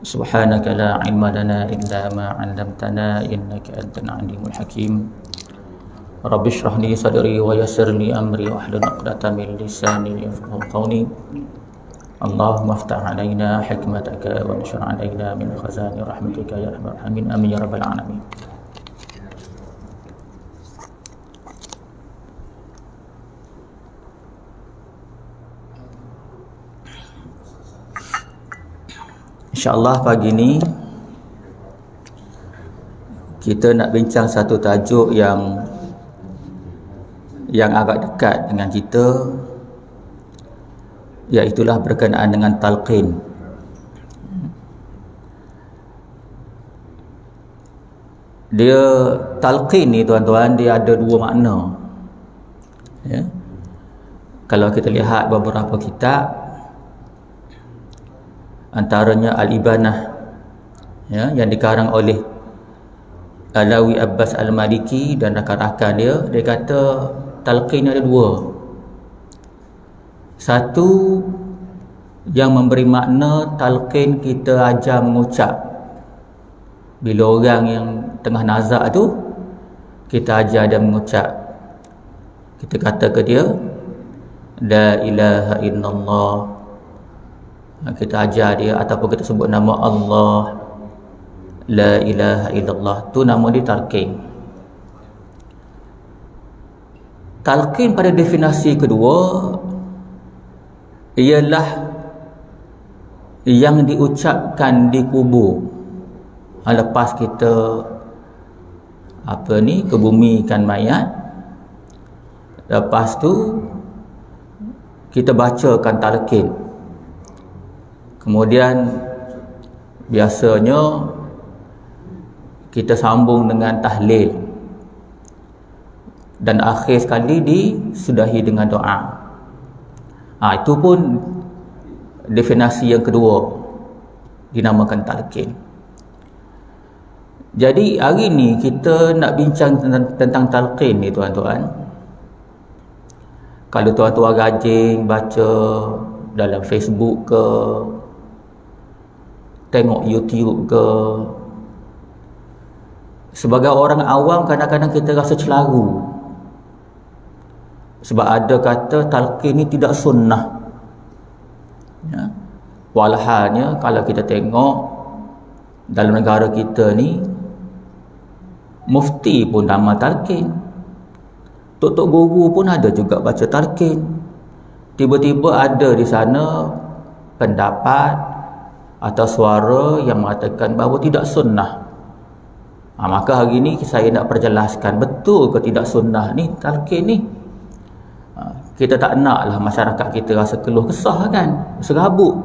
سبحانك لا علم لنا إلا ما علمتنا إنك أنت العليم الحكيم رب اشرح لي صدري ويسر لي أمري واحلل عقدة من لساني يفقهوا قولي اللهم افتح علينا حكمتك وانشر علينا من خزائن رحمتك يا أرحم الراحمين آمين يا رب العالمين. InsyaAllah pagi ni kita nak bincang satu tajuk yang agak dekat dengan kita, iaitulah berkenaan dengan talqin. Dia talqin ni tuan-tuan, dia ada dua makna. Kalau kita lihat beberapa kitab, antaranya Al-Ibanah yang dikarang oleh Alawi Abbas Al-Maliki dan rakan-rakan dia kata talqin ada dua. Satu yang memberi makna talqin kita ajar mengucap. Bila orang yang tengah nazak tu, kita ajar dia mengucap. Kita kata ke dia La ilaha illallah, kita ajar dia, ataupun kita sebut nama Allah, La ilaha illallah, tu nama dia talqin. Talqin pada definisi kedua ialah yang diucapkan di kubur lepas kita kebumikan mayat. Lepas tu kita bacakan talqin. Kemudian biasanya kita sambung dengan tahlil, dan akhir sekali disudahi dengan doa. Itu pun definisi yang kedua, dinamakan talqin. Jadi hari ni kita nak bincang tentang talqin ni tuan-tuan. Kalau tuan-tuan rajin baca dalam Facebook ke, tengok YouTube ke, sebagai orang awam kadang-kadang kita rasa celaru sebab ada kata talqin ni tidak sunnah. Walhalnya kalau kita tengok dalam negara kita ni, mufti pun nama talqin, tok-tok guru pun ada juga baca talqin. Tiba-tiba ada di sana pendapat atau suara yang mengatakan bahawa tidak sunnah. Maka hari ni saya nak perjelaskan betul ke tidak sunnah ni talqin ni. Kita tak naklah masyarakat kita rasa keluh kesah kan, serabut.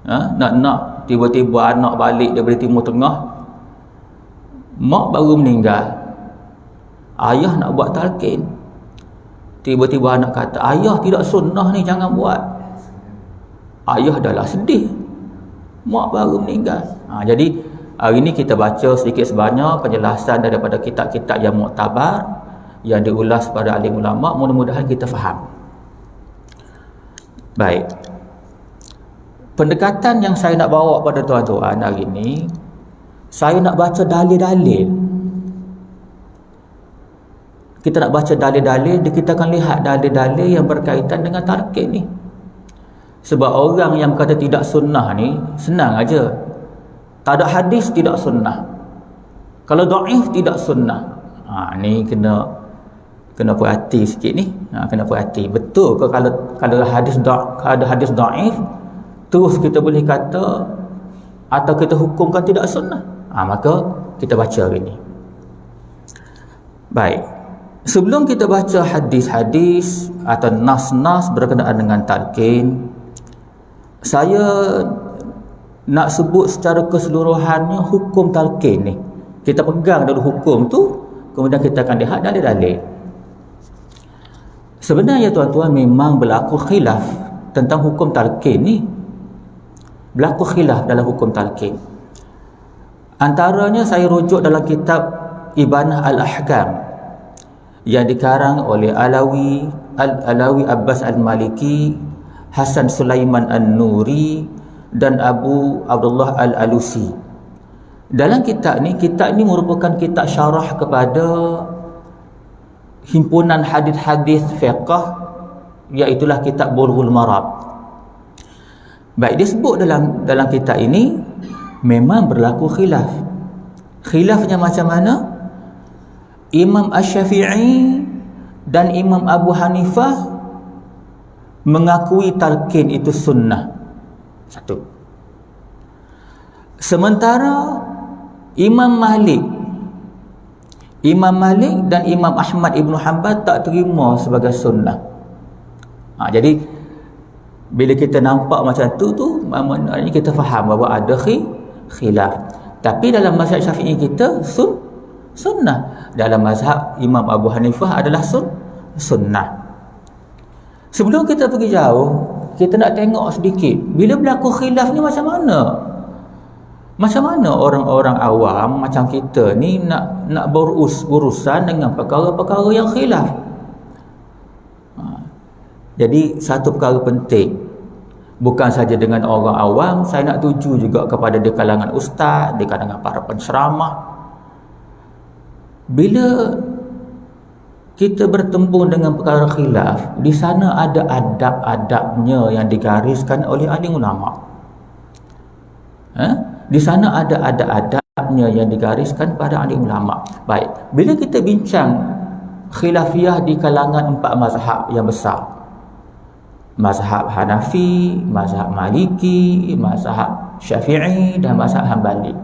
Nak tiba-tiba anak balik daripada Timur Tengah, mak baru meninggal, ayah nak buat talqin. Tiba-tiba anak kata, ayah tidak sunnah ni, jangan buat. Ayah dah lah sedih, mak baru meninggal. Jadi hari ni kita baca sedikit sebanyak penjelasan daripada kitab-kitab yang muktabar, yang diulas pada alim ulama. Mudah-mudahan kita faham. Baik, pendekatan yang saya nak bawa pada tuan-tuan hari ni, saya nak baca dalil-dalil. Kita nak baca dalil-dalil, kita akan lihat dalil-dalil yang berkaitan dengan talqin ni. Sebab orang yang kata tidak sunnah ni senang aja. Tak ada hadis tidak sunnah. Kalau dhaif tidak sunnah. Ni kena perhati sikit ni. Kena perhati. Betul ke kalau ada hadis dhaif terus kita boleh kata atau kita hukumkan tidak sunnah? Maka kita baca hari ni. Baik. Sebelum kita baca hadis-hadis atau nas-nas berkenaan dengan talqin, saya nak sebut secara keseluruhannya hukum talqin ni. Kita pegang dulu hukum tu, kemudian kita akan lihat dalil-dalil. Sebenarnya tuan-tuan memang berlaku khilaf tentang hukum talqin ni. Berlaku khilaf dalam hukum talqin. Antaranya saya rujuk dalam kitab Ibanah Al-Ahkam yang dikarang oleh Alawi Abbas Al-Maliki, Hasan Sulaiman An-Nuri dan Abu Abdullah Al-Alusi. Dalam kitab ni merupakan kitab syarah kepada himpunan hadis-hadis fiqh, iaitulah kitab Bulughul Maram. Baik, dia sebut dalam kitab ini memang berlaku khilaf. Khilafnya macam mana? Imam Asy-Syafi'i dan Imam Abu Hanifah mengakui talqin itu sunnah. Satu. Sementara Imam Malik dan Imam Ahmad Ibn Hanbal tak terima sebagai sunnah. Jadi bila kita nampak macam tu maknanya kita faham bahawa ada khilaf. Tapi dalam mazhab Syafi'i kita sunnah. Dalam mazhab Imam Abu Hanifah adalah sunnah. Sebelum kita pergi jauh, kita nak tengok sedikit bila berlaku khilaf ni macam mana? Macam mana orang-orang awam macam kita ni nak berurusan dengan perkara-perkara yang khilaf? Jadi satu perkara penting, bukan saja dengan orang awam, saya nak tuju juga kepada di kalangan ustaz, di kalangan para penceramah. Bila kita bertembung dengan perkara khilaf, di sana ada adab-adabnya yang digariskan oleh ahli ulama. Di sana ada adab-adabnya yang digariskan pada ahli ulama. Baik, bila kita bincang khilafiyah di kalangan 4 mazhab yang besar, mazhab Hanafi, mazhab Maliki, mazhab Syafi'i dan mazhab Hanbali,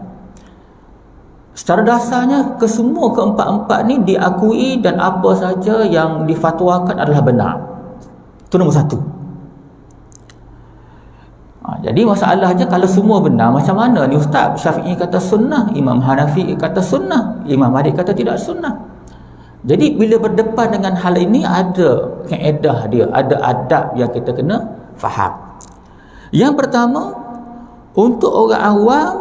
secara dasarnya kesemua keempat-empat ni diakui dan apa saja yang difatwakan adalah benar. Itu nombor satu. Jadi masalahnya kalau semua benar, macam mana ni Ustaz? Syafi'i kata sunnah, Imam Hanafi kata sunnah, Imam Malik kata tidak sunnah. Jadi bila berdepan dengan hal ini, ada kaedah dia, ada adab yang kita kena faham. Yang pertama, untuk orang awam,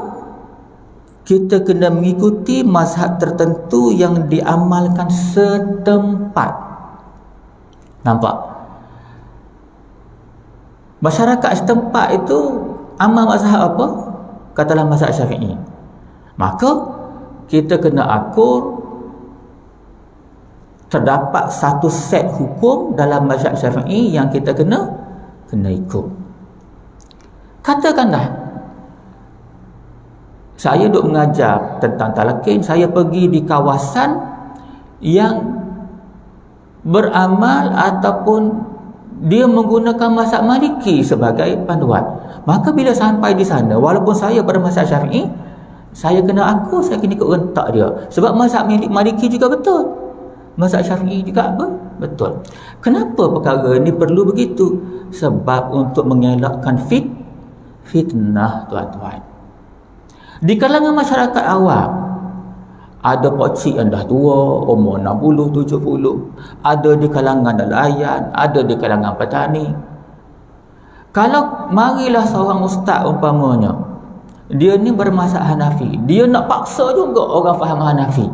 kita kena mengikuti mazhab tertentu yang diamalkan setempat. Nampak? Masyarakat setempat itu amal mazhab apa? Katalah mazhab Syafi'i. Maka kita kena akur terdapat satu set hukum dalam mazhab Syafi'i yang kita kena ikut. Katakanlah saya duk mengajar tentang talqin, saya pergi di kawasan yang beramal ataupun dia menggunakan mazhab Maliki sebagai panduan. Maka bila sampai di sana, walaupun saya bermazhab Syafi'i, saya kena ikut rentak dia. Sebab mazhab Maliki juga betul, mazhab Syafi'i juga betul. Kenapa perkara ni perlu begitu? Sebab untuk mengelakkan fitnah, tuan-tuan. Di kalangan masyarakat awam, ada pakcik yang dah tua, umur 60, 70. Ada di kalangan nelayan, ada di kalangan petani. Kalau marilah seorang ustaz umpamanya, dia ni bermazhab Hanafi, dia nak paksa juga orang faham Hanafi,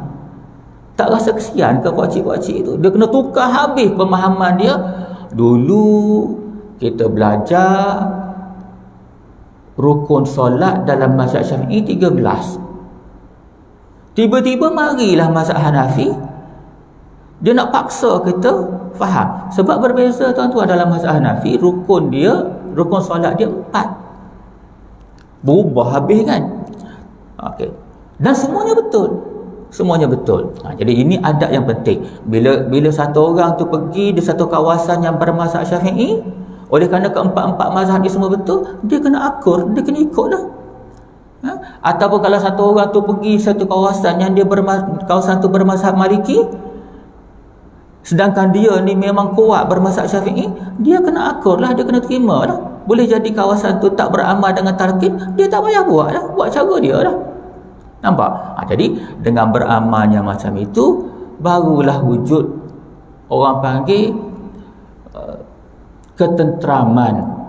tak rasa kesian ke pakcik-pakcik itu? Dia kena tukar habis pemahaman dia. Dulu kita belajar rukun solat dalam mazhab Syafi'i 13. Tiba-tiba marilah mazhab Hanafi, dia nak paksa kita faham. Sebab berbeza tuan-tuan, dalam mazhab Hanafi rukun solat dia 4. Berubah habis kan? Okey. Dan semuanya betul. Jadi ini adab yang penting. Bila satu orang tu pergi di satu kawasan yang bermazhab Syafi'i, oleh kerana keempat-empat mazhab dia semua betul, dia kena akur, dia kena ikut dah. Ataupun kalau satu orang tu pergi satu kawasan yang kawasan tu bermazhab Maliki, sedangkan dia ni memang kuat bermazhab Syafi'i, dia kena akur lah, dia kena terima lah. Boleh jadi kawasan tu tak beramal dengan talqin, dia tak payah buat lah, buat cara dia lah. Nampak? Jadi dengan beramalnya macam itu, barulah wujud orang panggil ketenteraman,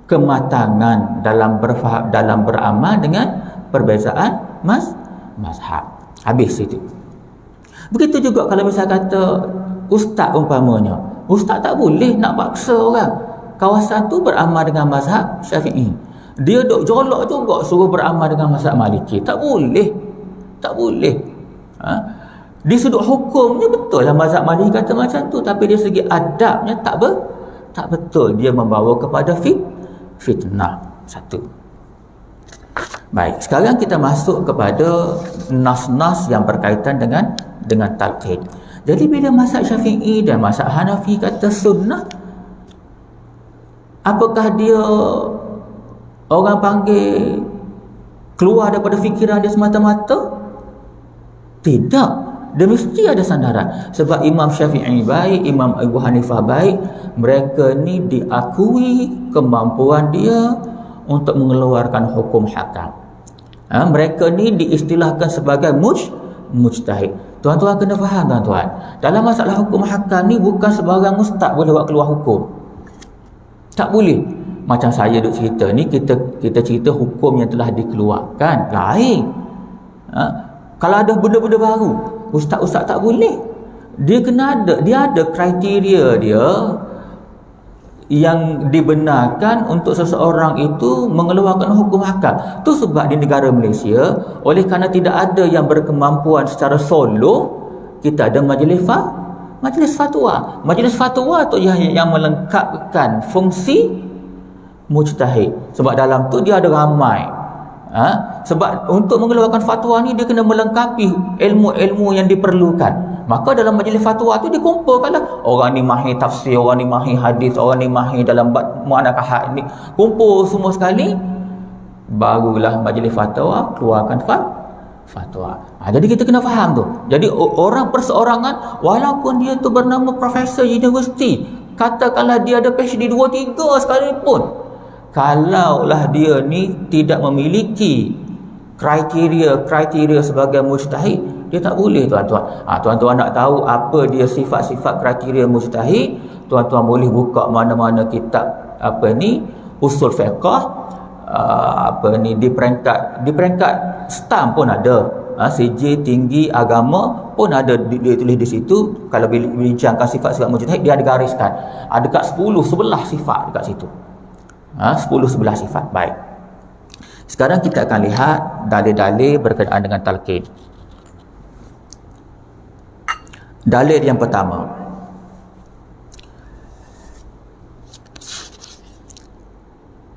kematangan dalam beramal dengan perbezaan mazhab. Habis itu. Begitu juga kalau misalnya kata ustaz umpamanya, ustaz tak boleh nak paksa orang kawasan tu beramal dengan mazhab Syafi'i. Dia dok jolok juga suruh beramal dengan mazhab Maliki. Tak boleh. Tak boleh. Di sudut hukumnya betul lah mazhab Maliki kata macam tu, tapi dari segi adabnya tak betul. Dia membawa kepada fitnah. Satu. Baik, sekarang kita masuk kepada nas-nas yang berkaitan dengan talqin. Jadi bila mazhab Syafi'i dan mazhab Hanafi kata sunnah, apakah dia orang panggil keluar daripada fikiran dia semata-mata? Tidak. Dia mesti ada sandaran. Sebab Imam Syafi'i baik, Imam Abu Hanifah baik, mereka ni diakui kemampuan dia untuk mengeluarkan hukum hakam. Mereka ni diistilahkan sebagai mujtahid. Tuan-tuan kena faham, tuan-tuan. Dalam masalah hukum hakam ni bukan sebarang ustaz boleh buat keluar hukum. Tak boleh. Macam saya duk cerita ni, kita cerita hukum yang telah dikeluarkan. Lain. Kalau ada benda-benda baru, ustaz-ustaz tak boleh. Dia ada kriteria dia yang dibenarkan untuk seseorang itu mengeluarkan hukum hakam. Tu sebab di negara Malaysia, oleh kerana tidak ada yang berkemampuan secara solo, kita ada majlis fatwa. Majlis fatwa tu yang melengkapkan fungsi mujtahid. Sebab dalam tu dia ada ramai. Sebab untuk mengeluarkan fatwa ni dia kena melengkapi ilmu-ilmu yang diperlukan. Maka dalam majlis fatwa tu dikumpulkanlah orang ni mahir tafsir, orang ni mahir hadis, orang ni mahir dalam muanakahat ni, kumpul semua sekali, barulah majlis fatwa keluarkan fatwa. Jadi kita kena faham tu. Jadi orang perseorangan, walaupun dia tu bernama profesor universiti, katakanlah dia ada PhD 2-3 sekalipun, kalaulah dia ni tidak memiliki kriteria sebagai mujtahid, dia tak boleh, tuan-tuan. Tuan-tuan nak tahu apa dia sifat-sifat kriteria mujtahid, tuan-tuan boleh buka mana-mana kitab usul fiqh, di peringkat stam pun ada. CJ tinggi agama pun ada dia tulis di situ. Kalau bincangkan sifat-sifat mujtahid, dia ada gariskan. Ada dekat 10-11 sifat dekat situ. 10-11 sifat. Baik. Sekarang kita akan lihat dalil-dalil berkenaan dengan talqin. Dalil yang pertama,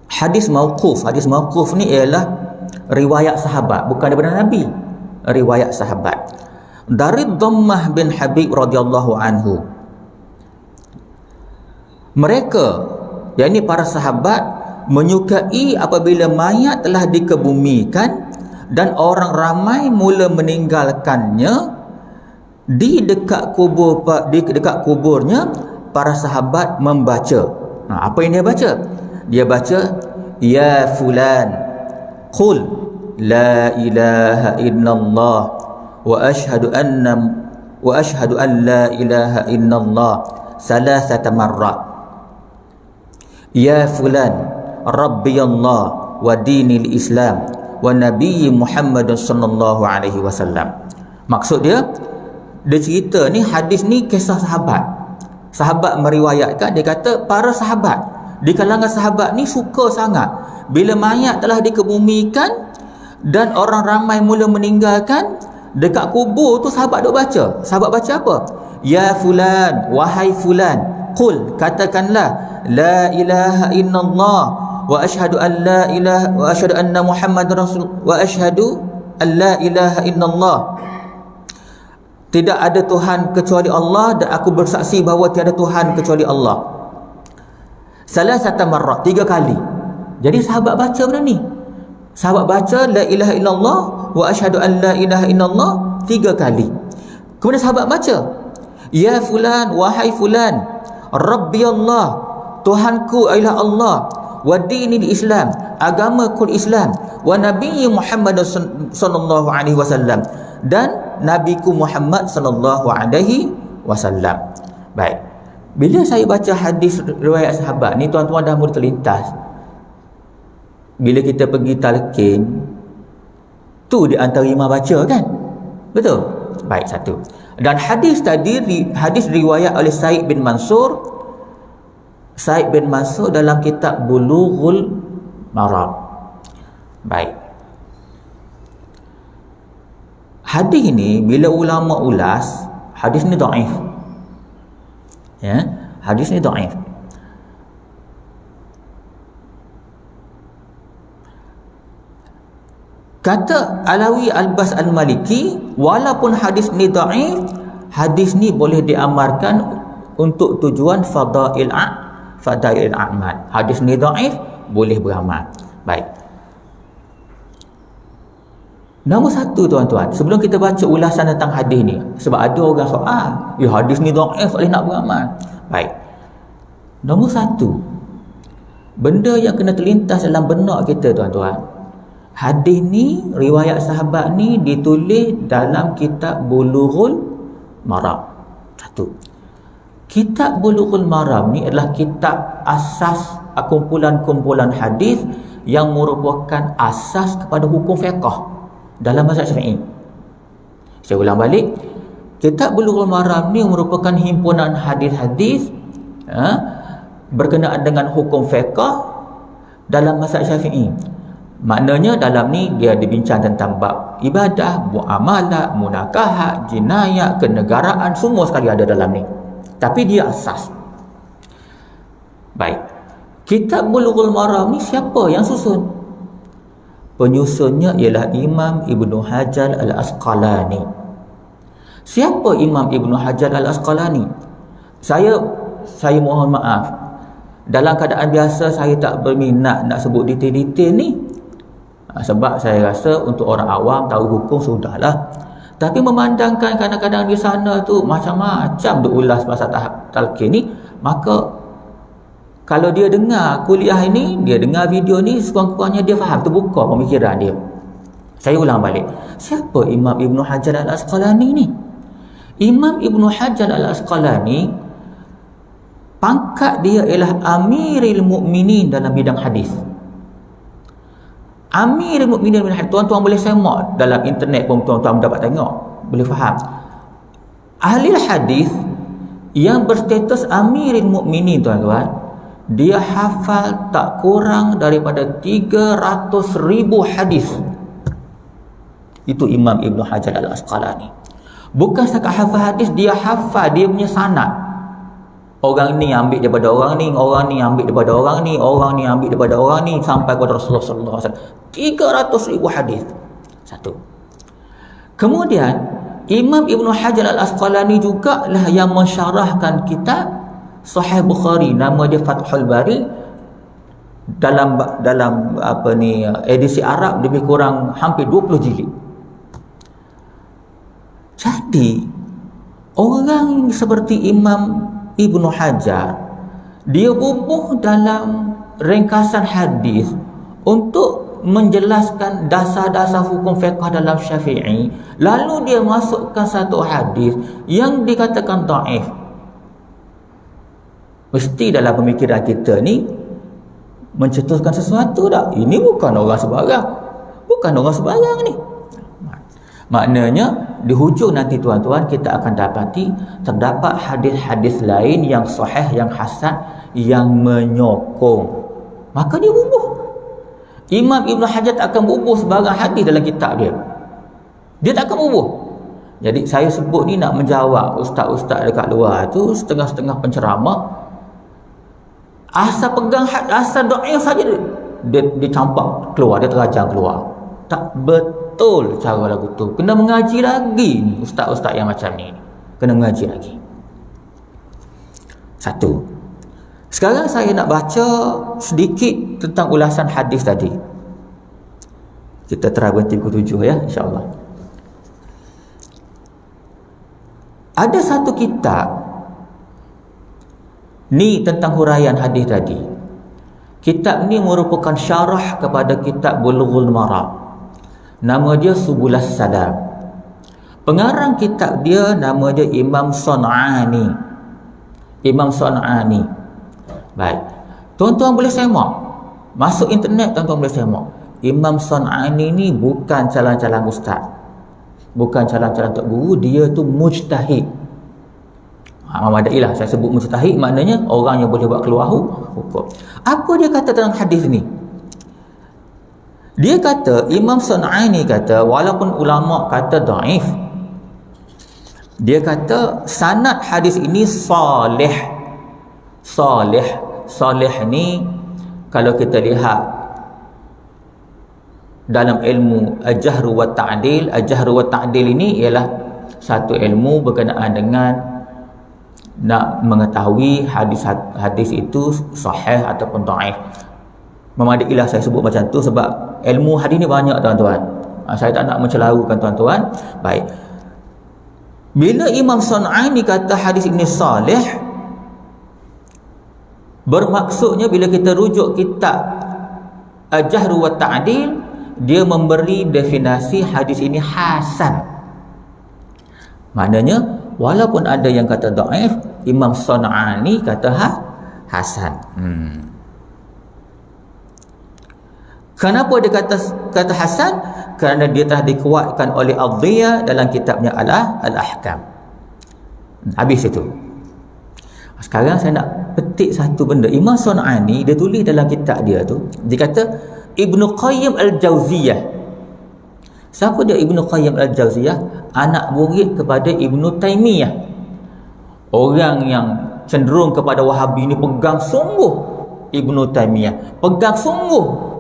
hadis mauquf. Hadis mauquf ni ialah riwayat sahabat, bukan daripada Nabi, riwayat sahabat. Dari Dhammah bin Habib radhiyallahu anhu, mereka, yakni para sahabat, menyukai apabila mayat telah dikebumikan dan orang ramai mula meninggalkannya. Di dekat kuburnya, para sahabat membaca. Apa yang dia baca? Dia baca, ya fulan, qul la ilaha illallah wa ashhadu an la ilaha illallah salasata marrat. Ya fulan, rabbi Allah wa dinil Islam wa nabi Muhammad sallallahu alaihi wasallam. Maksud dia cerita ni, hadis ni kisah sahabat. Sahabat meriwayatkan, dia kata para sahabat, di kalangan sahabat ni suka sangat bila mayat telah dikebumikan dan orang ramai mula meninggalkan, dekat kubur tu sahabat duk baca. Sahabat baca apa? Ya fulan, wahai fulan, qul, katakanlah, la ilaha illallah wa ashhadu an la ilaha wa ashhadu anna Muhammadar rasul wa ashhadu an la ilaha illallah. Tidak ada Tuhan kecuali Allah dan aku bersaksi bahawa tiada Tuhan kecuali Allah. Salasata marrat, 3 kali. Jadi sahabat baca benda ni. Sahabat baca la ilaha illallah wa asyhadu an la ilaha illallah 3 kali. Kemudian sahabat baca, ya fulan, wahai fulan, rabbi Allah, Tuhanku ialah Allah, wa dinil Islam, agamaku Islam, wa nabi Muhammad sallallahu alaihi wasallam, dan nabiku Muhammad sallallahu alaihi wasallam. Baik. Bila saya baca hadis riwayat sahabat ni, tuan-tuan dah mula terlintas. Bila kita pergi talqin, tu di antara imam baca kan? Betul? Baik, satu. Dan hadis tadi, hadis riwayat oleh Said bin Mansur. Said bin Mansur dalam kitab Bulughul Maram. Baik. Hadis ni bila ulama ulas, hadis ni dhaif. Ya, hadis ni dhaif. Kata Alawi Albas Al-Maliki, walaupun hadis ni dhaif, hadis ni boleh diamalkan untuk tujuan fadail a'mal. Hadis ni dhaif, boleh beramal. Baik. Nombor satu tuan-tuan, sebelum kita baca ulasan tentang hadis ni, sebab ada orang soal, hadis ni dhaif, tak boleh nak beramal. Baik. Nombor satu, benda yang kena terlintas dalam benak kita tuan-tuan, hadis ni, riwayat sahabat ni ditulis dalam kitab Bulughul Maram. Satu. Kitab Bulughul Maram ni adalah kitab asas kumpulan-kumpulan hadis yang merupakan asas kepada hukum fiqh dalam mazhab Syafi'i. Saya ulang balik. Kitab Bulughul Maram ni merupakan himpunan hadis-hadis berkenaan dengan hukum fiqh dalam mazhab Syafi'i. Maknanya dalam ni dia dibincang tentang bab ibadah, muamalah, munakahat, jinayat, kenegaraan, semua sekali ada dalam ni. Tapi dia asas. Baik. Kitab Bulughul Maram ni siapa yang susun? Penyusunnya ialah Imam Ibnu Hajar Al-Asqalani. Siapa Imam Ibnu Hajar Al-Asqalani? Saya mohon maaf. Dalam keadaan biasa saya tak berminat nak sebut detail-detail ni. Sebab saya rasa untuk orang awam tahu hukum sudahlah. Tapi memandangkan kadang-kadang di sana tu macam-macam diulas pasal talqin ni, maka kalau dia dengar kuliah ini, dia dengar video ni, sekurang-kurangnya dia faham, terbuka pemikiran dia. Saya ulang balik. Siapa Imam Ibnu Hajar Al-Asqalani ni? Imam Ibnu Hajar Al-Asqalani, pangkat dia ialah Amirul Mukminin dalam bidang hadis. Amirul Mukminin dalam hadis. Tuan-tuan boleh semak dalam internet pun tuan-tuan dapat tengok, boleh faham. Ahli hadis yang berstatus Amirul Mukminin tuan-tuan, dia hafal tak kurang daripada 300,000 hadis. Itu Imam Ibnu Hajar Al-Asqalani. Bukan setakat hafal hadis, dia hafal dia punya sanad. Orang ni ambil daripada orang ni, orang ni ambil daripada orang ni, orang ni ambil daripada orang ni, sampai kepada Rasulullah sallallahu alaihi wasallam. 300,000 hadis. Satu. Kemudian Imam Ibnu Hajar Al-Asqalani jugalah yang mensyarahkan kitab Sahih Bukhari, nama dia Fathul Bari, dalam edisi Arab lebih kurang hampir 20 jilid. Jadi orang seperti Imam Ibnu Hajar, dia bubuh dalam ringkasan hadis untuk menjelaskan dasar-dasar hukum fiqh dalam Syafi'i, lalu dia masukkan satu hadis yang dikatakan dhaif. Mesti dalam pemikiran kita ni mencetuskan sesuatu tak? Ini bukan orang sembarang. Bukan orang sembarang ni. Maknanya di hujung nanti tuan-tuan kita akan dapati terdapat hadis-hadis lain yang sahih, yang hasan, yang menyokong. Maka dia bubuh. Imam Ibnu Hajar tak akan bubuh sebarang hadis dalam kitab dia. Dia tak akan bubuh. Jadi saya sebut ni nak menjawab ustaz-ustaz dekat luar tu, setengah-setengah penceramah, asal pegang asal doa saja dia campak keluar, dia terajang keluar. Tak betul cara lagu tu. Kena mengaji lagi ni ustaz-ustaz yang macam ni. Kena mengaji lagi. Satu. Sekarang saya nak baca sedikit tentang ulasan hadis tadi. Kita try berhenti pukul 7 ya, insya-Allah. Ada satu kitab ni tentang huraian hadis tadi. Kitab ni merupakan syarah kepada kitab Bulughul Maram. Nama dia Subulas Salam. Pengarang kitab dia nama dia Imam San'ani. Imam San'ani. Baik. Tuan-tuan boleh semak. Masuk internet tuan-tuan boleh semak. Imam San'ani ni bukan calon-calon ustaz. Bukan calon-calon tok guru, dia tu mujtahid. Mamadailah saya sebut mujtahid, maknanya orang yang boleh buat keluar hukum. Apa dia kata tentang hadis ni? Dia kata, Imam Sun'ani kata, walaupun ulama kata daif, dia kata sanad hadis ini salih. Salih ni kalau kita lihat dalam ilmu al-jahr wa ta'dil, al-jahr wa ta'dil ini ialah satu ilmu berkenaan dengan nak mengetahui hadis itu sahih ataupun dhaif. Memadailah saya sebut macam tu sebab ilmu hadis ni banyak tuan-tuan. Saya tak nak mencelarukan tuan-tuan. Baik. Bila Imam Sun'ani kata hadis ini salih, bermaksudnya bila kita rujuk kitab al-jahr wa ta'dil, dia memberi definisi hadis ini hasan. Maknanya walaupun ada yang kata dhaif, Imam Sun'ani kata hasan. Kenapa dia kata hasan? Kerana dia telah dikuatkan oleh Adhiyah dalam kitabnya Al-Ahkam. Habis itu. Sekarang saya nak petik satu benda. Imam Sun'ani dia tulis dalam kitab dia tu, dia kata Ibnu Qayyim Al-Jauziyah. Siapa dia Ibnu Qayyim Al-Jauziyah? Anak murid kepada Ibnu Taimiyah. Orang yang cenderung kepada Wahabi ni pegang sungguh Ibnu Taimiyah, pegang sungguh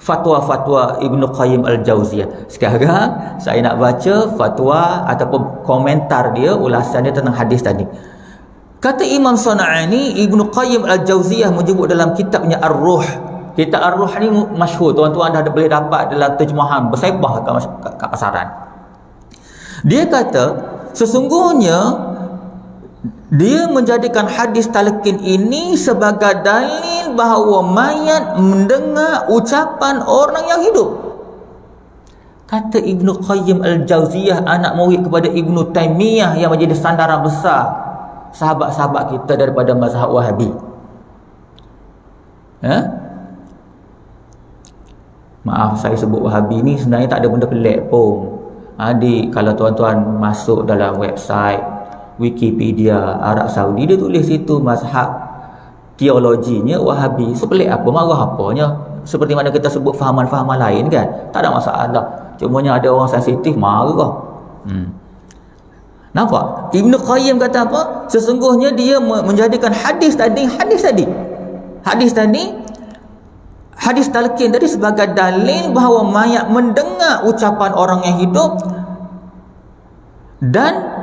fatwa-fatwa Ibnu Qayyim Al-Jauziyah. Sekarang saya nak baca fatwa ataupun komentar dia, ulasan dia tentang hadis tadi. Kata Imam Sun'ani, Ibnu Qayyim Al-Jauziyah menyebut dalam kitabnya Ar-Ruh. Kitab Ar-Ruh ni masyhur, tuan-tuan dah boleh dapat dalam terjemahan bersepah kat pasaran. Dia kata sesungguhnya dia menjadikan hadis talqin ini sebagai dalil bahawa mayat mendengar ucapan orang yang hidup. Kata Ibnu Qayyim Al-Jauziyah, anak murid kepada Ibnu Taimiyah yang menjadi sandaran besar sahabat-sahabat kita daripada mazhab Wahabi. Maaf saya sebut Wahabi ni sebenarnya tak ada benda pelik pun. Adik, kalau tuan-tuan masuk dalam website Wikipedia Arab Saudi, dia tulis situ mazhab teologinya Wahabi. So pelik apa, marah apanya? Seperti mana kita sebut fahaman-fahaman lain kan, tak ada masalah. Cumanya ada orang sensitif marah. Nampak? Ibnu Qayyim kata apa? Sesungguhnya dia menjadikan hadis tadi hadis talqin tadi sebagai dalil bahawa mayat mendengar ucapan orang yang hidup dan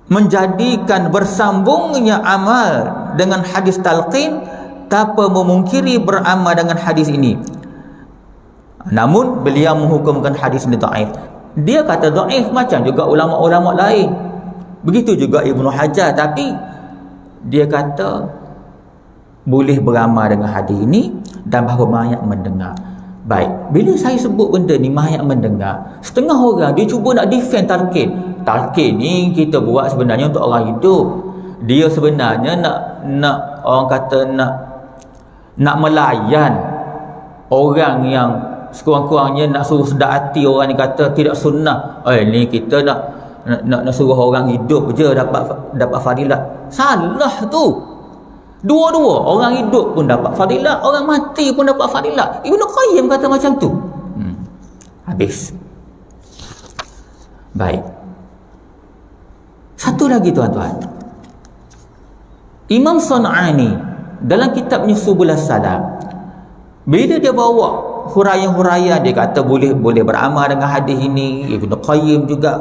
menjadikan bersambungnya amal dengan hadis talqin tanpa memungkiri beramal dengan hadis ini. Namun beliau menghukumkan hadis ini dhaif. Dia kata dhaif macam juga ulama-ulama lain. Begitu juga Ibnu Hajar, tapi dia kata boleh beramal dengan hadis ini dan bahawa mayat mendengar. Baik, bila saya sebut benda ni mayat mendengar, setengah orang dia cuba nak defend talqin. Talqin ni kita buat sebenarnya untuk orang hidup. Dia sebenarnya nak orang kata nak melayan orang yang sekurang-kurangnya nak suruh sedar hati orang ni kata tidak sunnah. Ni kita nak suruh orang hidup je dapat fadilat. Salah tu. Dua-dua, orang hidup pun dapat fadilat, orang mati pun dapat fadilat. Ibnu Qayyim kata macam tu. Habis. Baik. Satu lagi tuan-tuan. Imam Sun'ani dalam kitabnya Subul Salam, bila dia bawa huraian-huraian, dia kata boleh beramal dengan hadis ini. Ibnu Qayyim juga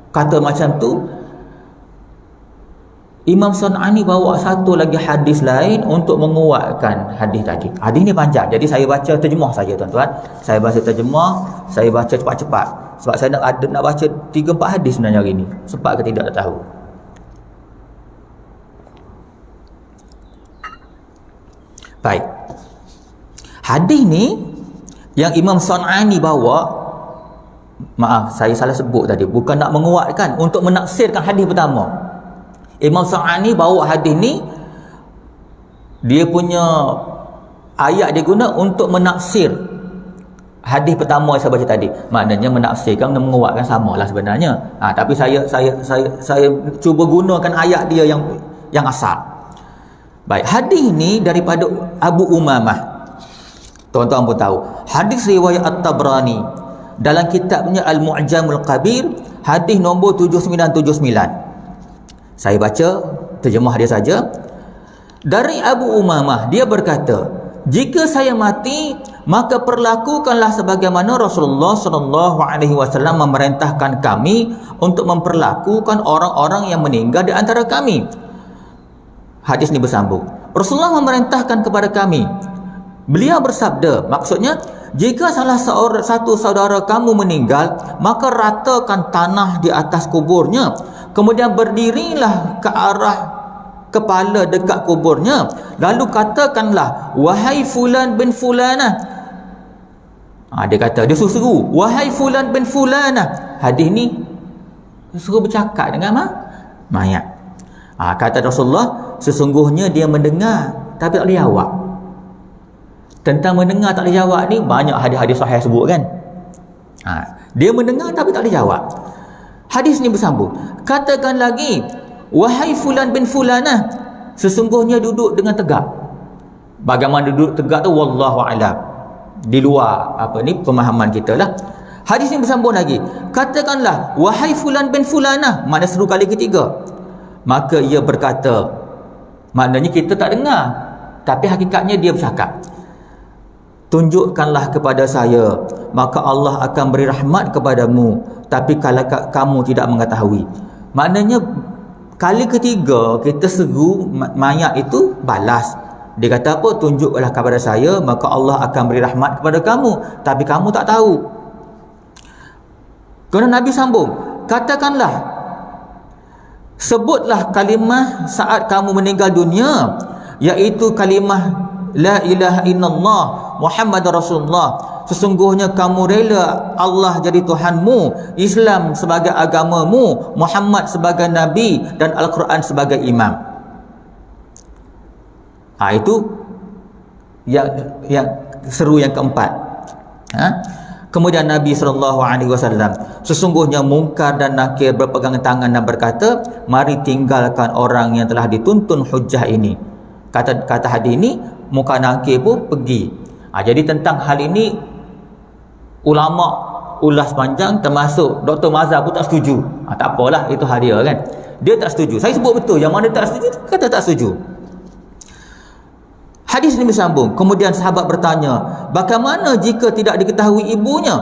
kata macam tu. Imam Sun'ani bawa satu lagi hadis lain untuk menguatkan hadis tadi. Hadis ni panjang, jadi saya baca terjemah saja tuan-tuan. Saya baca terjemah, saya baca cepat-cepat sebab saya nak baca 3-4 hadis sebenarnya hari ni. Sempat ke tidak tak tahu. Baik. Hadis ni yang Imam Sun'ani bawa, maaf saya salah sebut tadi, bukan nak menguatkan, untuk menaksirkan hadis pertama. Imam Sun'ani bawa hadis ni, dia punya ayat dia guna untuk menaksir hadis pertama yang saya baca tadi. Maknanya menaksirkan dan menguatkan samalah sebenarnya. Tapi saya cuba gunakan ayat dia yang asal. Baik, hadis ni daripada Abu Umamah. Tuan-tuan pun tahu. Hadis riwayat At-Tabrani dalam kitabnya Al-Mu'jamul Kabir, hadis nombor 7979. Saya baca terjemah dia saja. Dari Abu Umamah, dia berkata, jika saya mati, maka perlakukanlah sebagaimana Rasulullah SAW memerintahkan kami untuk memperlakukan orang-orang yang meninggal di antara kami. Hadis ini bersambung. Rasulullah memerintahkan kepada kami. Beliau bersabda, maksudnya, jika salah satu saudara kamu meninggal, maka ratakan tanah di atas kuburnya, kemudian berdirilah ke arah kepala dekat kuburnya, lalu katakanlah, wahai fulan bin fulanah. Dia kata, dia suruh, wahai fulan bin fulanah. Hadis ni suruh bercakap dengan mayat. Kata Rasulullah, sesungguhnya dia mendengar tapi tak boleh jawab. Tentang mendengar tak boleh jawab ni banyak hadis-hadis sahih sebut kan. Dia mendengar tapi tak boleh jawab. Hadis ni bersambung, katakan lagi, wahai fulan bin fulanah, sesungguhnya duduk dengan tegak. Bagaimana duduk tegak tu wallahu a'lam, di luar pemahaman kita lah. Hadis ni bersambung lagi, katakanlah, wahai fulan bin fulanah, makna seru kali ketiga. Maka ia berkata, maknanya kita tak dengar, tapi hakikatnya dia bercakap, tunjukkanlah kepada saya, maka Allah akan beri rahmat kepadamu, tapi kalau kamu tidak mengetahui. Maknanya kali ketiga kita seru mayat itu balas. Dia kata apa? Tunjuklah kepada saya, maka Allah akan beri rahmat kepada kamu, tapi kamu tak tahu. Kemudian Nabi sambung, katakanlah, sebutlah kalimah saat kamu meninggal dunia, iaitu kalimah la ilaha illallah Muhammad Rasulullah. Sesungguhnya kamu rela Allah jadi Tuhanmu, Islam sebagai agamamu, Muhammad sebagai Nabi, dan Al-Quran sebagai imam. Itu yang seru yang keempat. Kemudian Nabi SAW, sesungguhnya Munkar dan Nakir berpegang tangan dan berkata, mari tinggalkan orang yang telah dituntun hujjah ini. Kata hadis ini, Munkar Nakir pun pergi. Jadi tentang hal ini ulama ulas panjang, termasuk Dr. Mazhar pun tak setuju. Tak apalah, itu hal dia kan. Dia tak setuju. Saya sebut betul, yang mana tak setuju, kata tak setuju. Hadis ini bersambung. Kemudian sahabat bertanya, bagaimana jika tidak diketahui ibunya?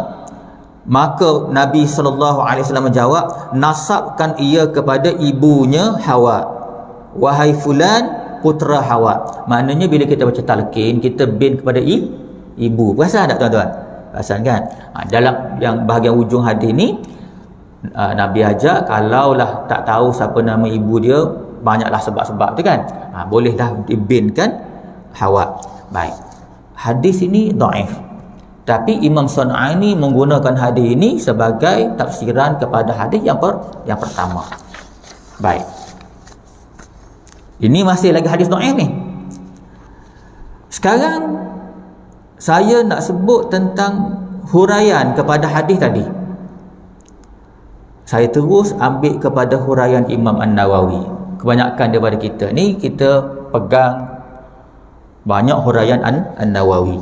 Maka Nabi SAW menjawab, nasabkan ia kepada ibunya Hawa. Wahai fulan, putera Hawa. Maknanya bila kita baca talqin, kita bin kepada ibu. Perasan tak tuan-tuan? Perasan kan? Dalam yang bahagian ujung hadis ni, Nabi ajak, kalaulah tak tahu siapa nama ibu dia, banyaklah sebab-sebab tu kan. Bolehlah dibinkan Hawa. Baik. Hadis ini dhaif. Tapi Imam Sun'ani menggunakan hadis ini sebagai tafsiran kepada hadis yang pertama. Baik. Ini masih lagi hadis dhaif ni. Sekarang saya nak sebut tentang huraian kepada hadis tadi. Saya terus ambil kepada huraian Imam An-Nawawi. Kebanyakan daripada kita ni kita pegang banyak huraian An-Nawawi.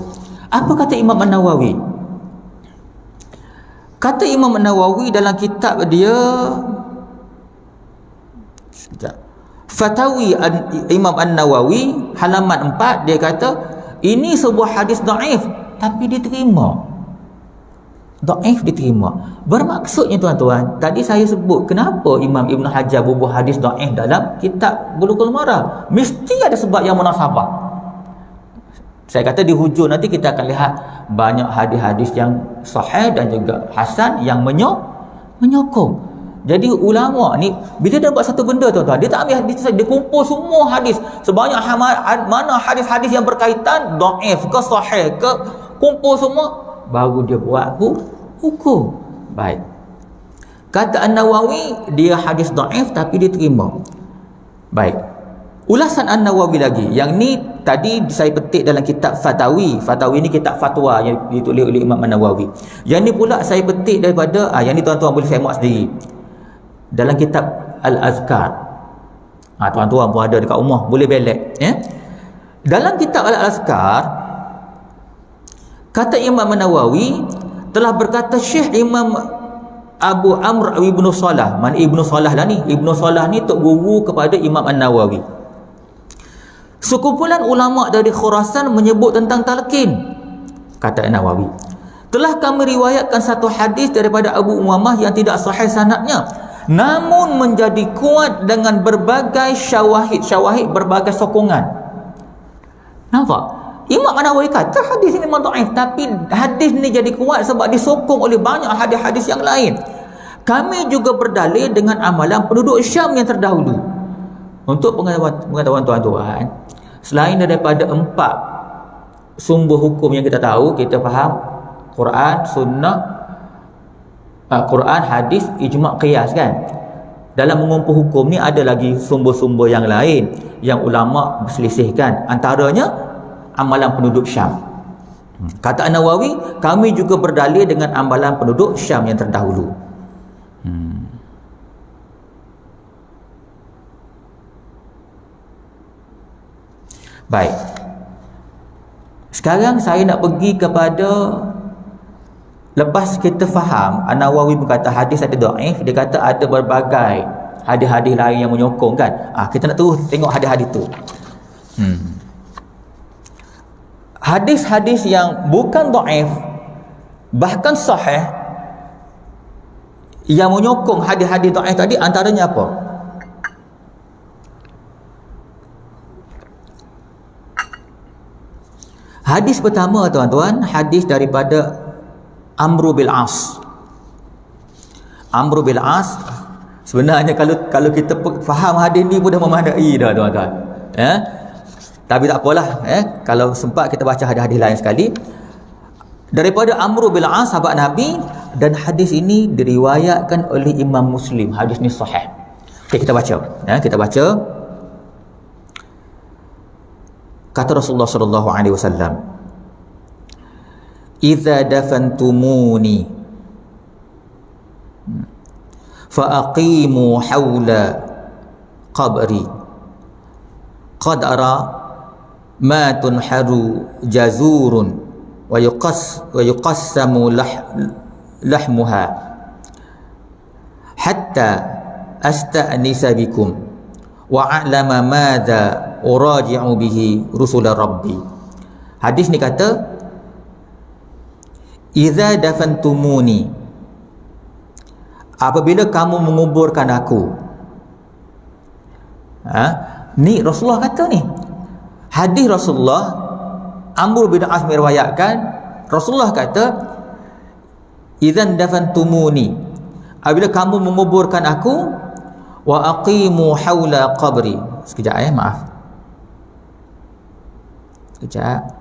Apa kata Imam An-Nawawi? Kata Imam An-Nawawi dalam kitab dia Fatawi Imam An-Nawawi halaman 4, dia kata ini sebuah hadis dhaif tapi diterima. Dhaif diterima. Bermaksudnya tuan-tuan, tadi saya sebut kenapa Imam Ibn Hajar bubuh hadis dhaif dalam kitab Bulughul Maram. Mesti ada sebab yang munasabah. Saya kata di hujung nanti kita akan lihat banyak hadis-hadis yang sahih dan juga hasan yang menyokong. Jadi ulama ni bila dia buat satu benda tuan-tuan, dia tak ambil hadis saja, dia kumpul semua hadis, sebanyak mana hadis-hadis yang berkaitan, dhaif ke sahih ke, kumpul semua baru dia buat hukum. Baik. Kata An-Nawawi, dia hadis dhaif tapi diterima. Baik. Ulasan An-Nawawi lagi. Yang ni tadi saya petik dalam kitab Fatawi. Fatawi ni kitab fatwa yang ditulis oleh Imam An-Nawawi. Yang ni pula saya petik daripada yang ni tuan-tuan boleh saya muat sendiri. Dalam kitab Al-Azkar. Tuan-tuan pun ada dekat rumah, boleh belek ya. Dalam kitab Al-Azkar Kata Imam Nawawi, telah berkata Syekh Imam Abu Amr Ibnu Salah. Mana Ibnu Salah lah ni? Ibnu Salah ni tok guru kepada Imam An-Nawawi. Sekumpulan ulama dari Khurasan menyebut tentang talqin. Kata Nawawi, telah kami riwayatkan satu hadis daripada Abu Umamah yang tidak sahih sanadnya, namun menjadi kuat dengan berbagai syawahid, berbagai sokongan. Nampak? Imam Nawawi kata hadis ini memang dhaif, tapi hadis ni jadi kuat sebab disokong oleh banyak hadis-hadis yang lain. Kami juga berdalil dengan amalan penduduk Syam yang terdahulu. Untuk pengetahuan tuan-tuan, selain daripada 4 sumber hukum yang kita tahu, kita faham Quran, sunnah, Quran, hadis, ijma', qiyas kan. Dalam mengumpul hukum ni ada lagi sumber-sumber yang lain yang ulama berselisihkan, antaranya amalan penduduk Syam. Kata Nawawi, kami juga berdalil dengan amalan penduduk Syam yang terdahulu. Baik. Sekarang saya nak pergi kepada, lepas kita faham An-Nawawi berkata hadis ada dhaif, dia kata ada berbagai hadis-hadis lain yang menyokong kan. Kita nak terus tengok hadis-hadis tu. Hadis-hadis yang bukan dhaif, bahkan sahih, yang menyokong hadis-hadis dhaif tadi, antaranya apa? Hadis pertama tuan-tuan, hadis daripada Amr bin As. Amr bin As, sebenarnya kalau kita faham hadis ni pun dah memadai dah tuan-tuan. Tapi tak apalah, kalau sempat kita baca hadis-hadis lain sekali. Daripada Amr bin As, sahabat Nabi, dan hadis ini diriwayatkan oleh Imam Muslim. Hadis ni sahih. Okey, kita baca. Kita baca. Kata Rasulullah sallallahu alaihi wasallam, "Idza dafantumuni fa aqimu hawla qabri qadara ma tunharu jazurun wa yuqassamu lahmuha hatta asta'nisa bikum wa a'lama madza uraji'u bihi rusula rabbi." Hadis ni kata, idza dafantumuni, apabila kamu menguburkan aku. Ni Rasulullah kata ni. Hadis Rasulullah, Amr bin As meriwayatkan, Rasulullah kata, idza dafantumuni, apabila kamu menguburkan aku, wa aqimu haula qabri. Sekejap maaf. Sekejap.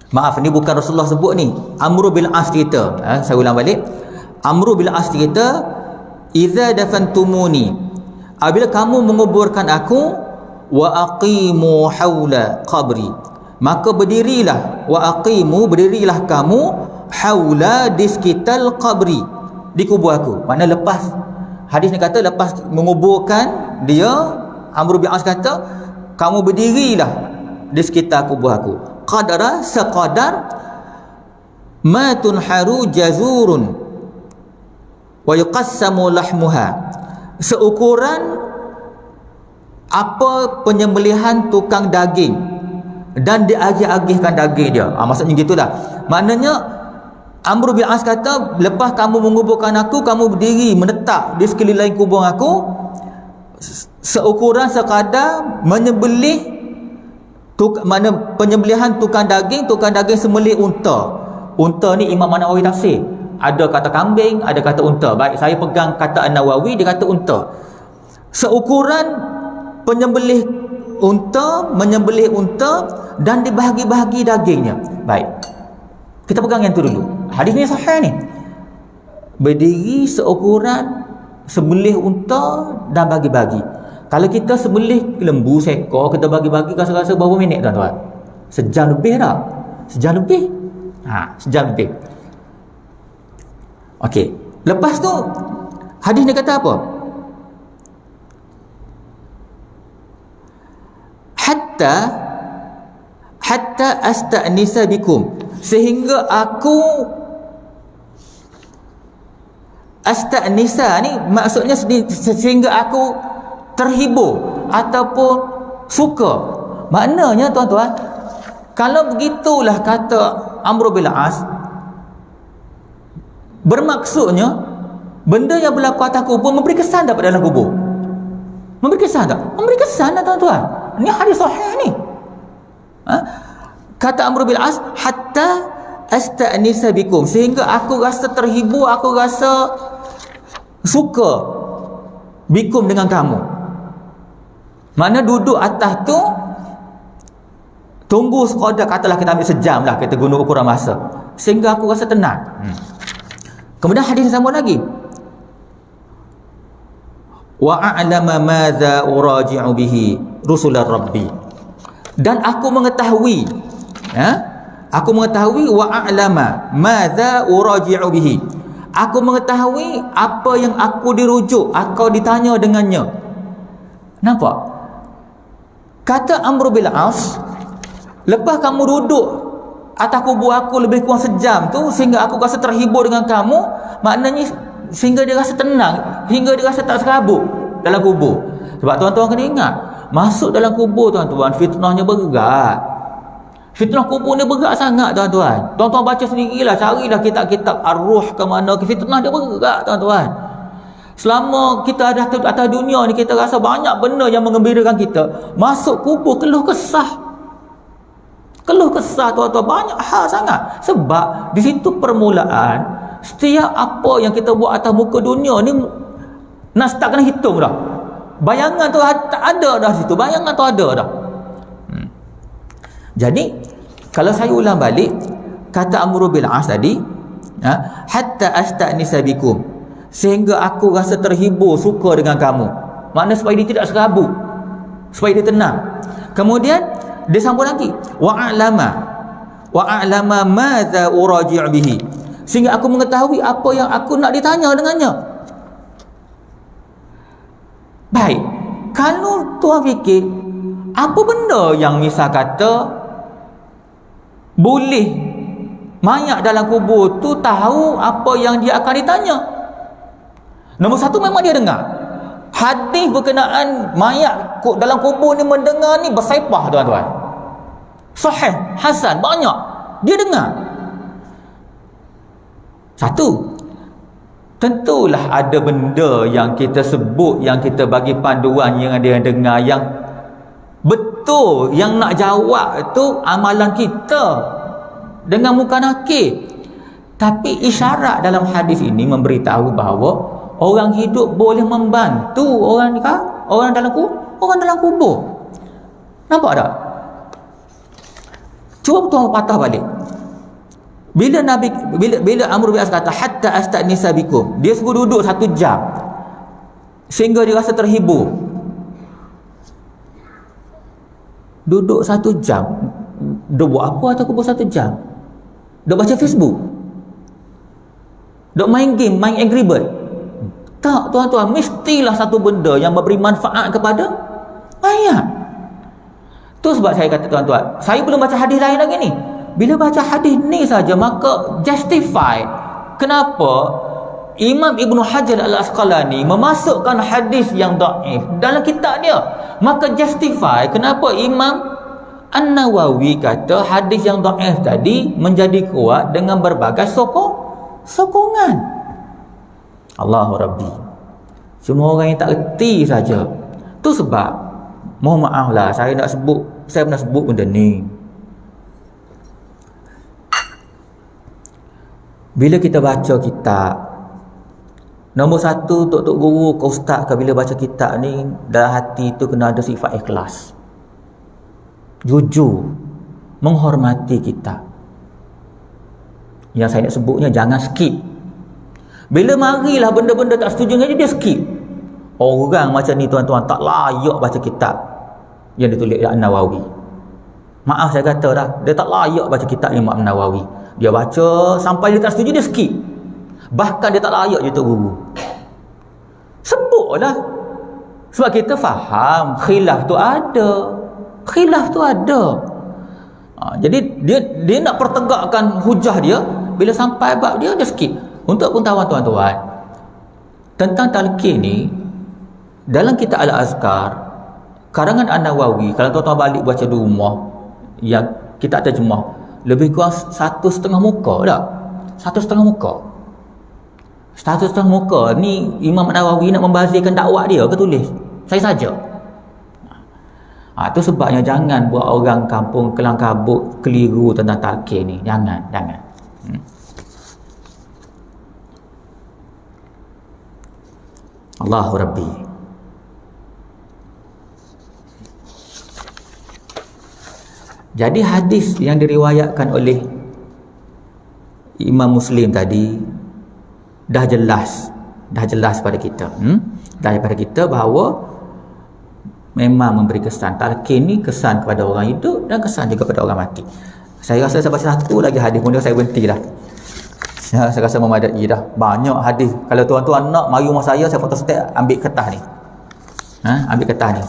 Maaf, ni bukan Rasulullah sebut ni. Amr bin As cerita. Saya ulang balik. Amr bin As cerita, idza dafantumuni, apabila kamu menguburkan aku, wa aqimu haula qabri, maka berdirilah, wa aqimu, berdirilah kamu, haula, di sekitar qabri, di kubur aku. Maknanya lepas, hadis ni kata lepas menguburkan dia, Amr bin As kata, kamu berdirilah di sekitar kubur aku, qadara, seqadar, ma tunharu jazurun wa yuqassamu lahmuha, seukuran apa penyembelihan tukang daging dan diagih-agihkan daging dia. Maksudnya gitulah. Maknanya Amr bin As kata, lepas kamu menguburkan aku, kamu berdiri menetap di sekeliling kubur aku, seukuran sekadar menyembelih penyembelihan tukang daging sembelih unta. Unta ni Imam Nawawi tafsir, ada kata kambing, ada kata unta. Baik, saya pegang kata An-Nawawi, dia kata unta. Seukuran menyembelih unta dan dibahagi-bahagi dagingnya. Baik, kita pegang yang tu dulu. Hadis ni sahih ni. Berdiri seukuran sembelih unta dan bagi-bagi. Kalau kita sembelih lembu, seekor, kita bagi-bagi, rasa-rasa berapa minit tuan-tuan? Sejam lebih tak? Sejam lebih. Sejam lebih. Okey. Lepas tu hadis ni kata apa? Hatta asta'nisa bikum, sehingga aku asta'nisa ni maksudnya sehingga aku terhibur ataupun suka. Maknanya tuan-tuan, kalau begitulah kata Amr bin As, bermaksudnya benda yang berlaku atas kubur memberi kesan tak pada dalam kubur? Memberi kesan tak? Memberi kesan tak tuan-tuan? Ini hadis sahih ni. Kata Amr bin As, hatta asta'nisa bikum, sehingga aku rasa terhibur, aku rasa suka bikum dengan kamu. Mana duduk atas tu tunggu sekadar, katalah kita ambil sejam lah, kita guna ukuran masa, sehingga aku rasa tenang. Kemudian hadis yang sambung lagi, wa a'lama madza uraji'u bihi rusular rabbi, dan aku mengetahui, aku mengetahui, wa a'lama madza uraji'u bihi, aku mengetahui apa yang aku dirujuk, aku ditanya dengannya. Nampak? Kata Amr bin As, lepas kamu duduk atas kubur aku lebih kurang sejam tu, sehingga aku rasa terhibur dengan kamu, maknanya sehingga dia rasa tenang, hingga dia rasa tak serabut dalam kubur. Sebab tuan-tuan kena ingat, masuk dalam kubur tuan-tuan, fitnahnya berat. Fitnah kubur ni berat sangat tuan-tuan. Tuan-tuan baca sendirilah, carilah kitab-kitab ar-ruh ke mana, fitnah dia berat tuan-tuan. Selama kita ada atas dunia ni, kita rasa banyak benda yang mengembirakan kita. Masuk kubur keluh kesah tuan-tuan, banyak hal sangat. Sebab di situ permulaan setiap apa yang kita buat atas muka dunia ni, nak start kena hitung dah. Bayangan tu tak ada dah situ, bayangan tu ada dah. Jadi kalau saya ulang balik kata Amr bin As tadi, hatta asta'nisa bikum, sehingga aku rasa terhibur, suka dengan kamu. Makna supaya dia tidak serabut, supaya dia tenang. Kemudian dia sambung lagi, wa a'lama madza uraji' bihi, sehingga aku mengetahui apa yang aku nak ditanya dengannya. Baik, kalau tuan fikir, apa benda yang misal kata boleh mayat dalam kubur tu tahu apa yang dia akan ditanya? Nombor satu, memang dia dengar. Hadis berkenaan mayat dalam kubur ni, mendengar ni bersaipah tuan-tuan. Sahih, hasan, banyak. Dia dengar. Satu, tentulah ada benda yang kita sebut, yang kita bagi panduan, yang dia dengar, yang betul, yang nak jawab tu amalan kita dengan muka nakir. Tapi isyarat dalam hadis ini memberitahu bahawa orang hidup boleh membantu orang dalam kubur. Nampak tak? Cuba tuan patah balik. Bila Amr bin As kata hatta asta'nisa bikum, dia suruh duduk 1 jam sehingga dia rasa terhibur. Duduk 1 jam, dia buat apa atas kubur 1 jam? Dia baca Facebook? Dia main game, main Angry Bird? Tak tuan-tuan, mestilah satu benda yang memberi manfaat kepada mayat. Tu sebab saya kata tuan-tuan, saya belum baca hadis lain lagi ni. Bila baca hadis ni saja, maka justify kenapa Imam Ibn Hajar Al-Asqalani memasukkan hadis yang dhaif dalam kitab dia. Maka justify kenapa Imam An-Nawawi kata hadis yang dhaif tadi menjadi kuat dengan berbagai sokongan. Allahu Rabbi. Semua orang yang tak erti saja. Tu sebab, mohon maaf lah, saya pernah sebut benda ni. Bila kita baca kitab, nombor satu, tok guru, kau ustaz, bila baca kitab ni, dalam hati tu kena ada sifat ikhlas, jujur, menghormati kitab. Yang saya nak sebutnya, jangan skip. Bila marilah benda-benda tak setuju dengan dia skip. Orang macam ni tuan-tuan tak layak baca kitab yang ditulis oleh An-Nawawi. Maaf saya kata dah, dia tak layak baca kitab Imam Nawawi. Dia baca sampai dia tak setuju, dia skip. Bahkan dia tak layak je untuk guru. Sebutlah. Sebab kita faham khilaf tu ada. Khilaf tu ada. Jadi dia nak pertegakkan hujah dia, bila sampai bab dia skip. Untuk pengetahuan tuan-tuan, tentang talqin ni dalam kitab Al-Azkar karangan An-Nawawi, kalau tuan-tuan balik baca di rumah, yang kita terjemah, lebih kurang 1,5 muka tak? 1,5 muka. 1,5 muka ni Imam Nawawi nak membazirkan dakwah dia ke tulis? Saya saja. Itu sebabnya jangan buat orang kampung kelang kabut keliru tentang talqin ni. Jangan. Allahu Rabbi. Jadi hadis yang diriwayatkan oleh Imam Muslim tadi dah jelas pada kita. Daripada kita bahawa memang memberi kesan. Talqin ni kesan kepada orang hidup dan kesan juga kepada orang mati. Saya rasa saya baca satu lagi hadis pun saya berhenti dah. Saya rasa memadai dah. Banyak hadis. Kalau tuan-tuan nak mari rumah saya photostat, ambil kertas ni. Ambil kertas ni.